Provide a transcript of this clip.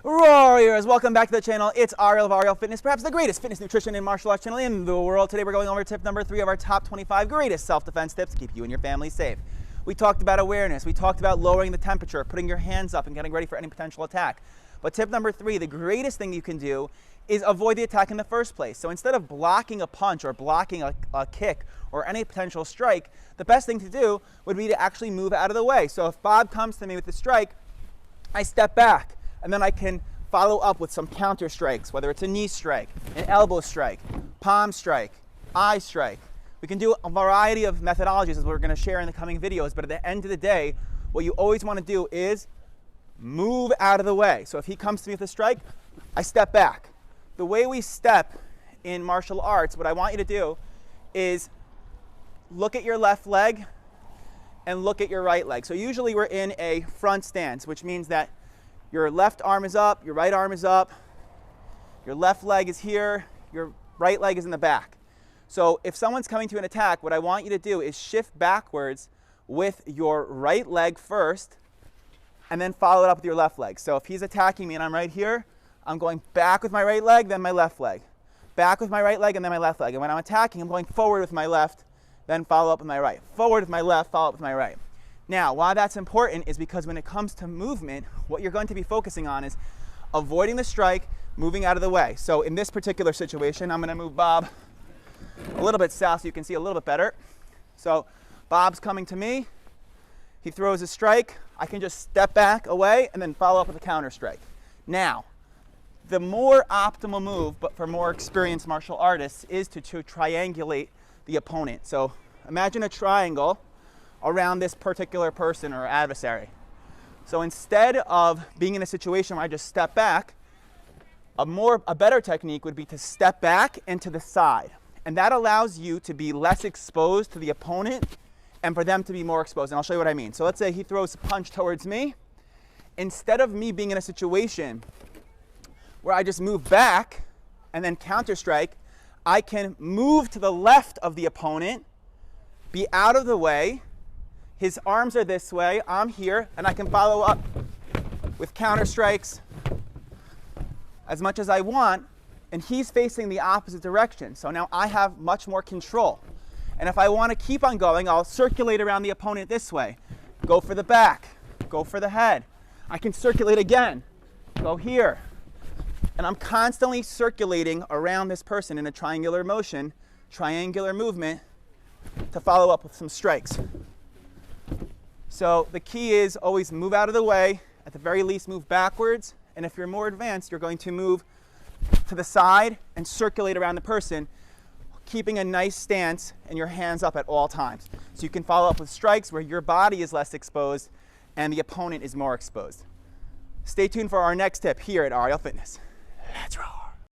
Warriors, welcome back to the channel. It's Ariel of Ariel Fitness, perhaps the greatest fitness, nutrition, and martial arts channel in the world. Today we're going over tip number 3 of our top 25 greatest self-defense tips to keep you and your family safe. We talked about awareness. We talked about lowering the temperature, putting your hands up, and getting ready for any potential attack. But tip number 3, the greatest thing you can do is avoid the attack in the first place. So instead of blocking a punch or blocking a kick or any potential strike, the best thing to do would be to actually move out of the way. So if Bob comes to me with a strike, I step back, and then I can follow up with some counter strikes, whether it's a knee strike, an elbow strike, palm strike, eye strike. We can do a variety of methodologies as we're going to share in the coming videos, but at the end of the day, what you always want to do is move out of the way. So if he comes to me with a strike, I step back. The way we step in martial arts, what I want you to do is look at your left leg and look at your right leg. So usually we're in a front stance, which means that your left arm is up, your right arm is up, your left leg is here, your right leg is in the back. So if someone's coming to an attack, what I want you to do is shift backwards with your right leg first, and then follow it up with your left leg. So if he's attacking me and I'm right here, I'm going back with my right leg, then my left leg. Back with my right leg, and then my left leg. And when I'm attacking, I'm going forward with my left, then follow up with my right. Forward with my left, follow up with my right. Now, why that's important is because when it comes to movement, what you're going to be focusing on is avoiding the strike, moving out of the way. So in this particular situation, I'm going to move Bob a little bit south so you can see a little bit better. So Bob's coming to me. He throws a strike. I can just step back away and then follow up with a counter strike. Now, the more optimal move, but for more experienced martial artists, is to triangulate the opponent. So imagine a triangle around this particular person or adversary. So instead of being in a situation where I just step back, a better technique would be to step back and to the side. And that allows you to be less exposed to the opponent and for them to be more exposed. And I'll show you what I mean. So let's say he throws a punch towards me. Instead of me being in a situation where I just move back and then counter strike, I can move to the left of the opponent, be out of the way. His arms are this way, I'm here, and I can follow up with counter strikes as much as I want, and he's facing the opposite direction. So now I have much more control. And if I want to keep on going, I'll circulate around the opponent this way. Go for the back, go for the head. I can circulate again, go here. And I'm constantly circulating around this person in a triangular motion, triangular movement, to follow up with some strikes. So the key is always move out of the way, at the very least move backwards, and if you're more advanced, you're going to move to the side and circulate around the person, keeping a nice stance and your hands up at all times. So you can follow up with strikes where your body is less exposed and the opponent is more exposed. Stay tuned for our next tip here at Ariel Fitness. Let's roll.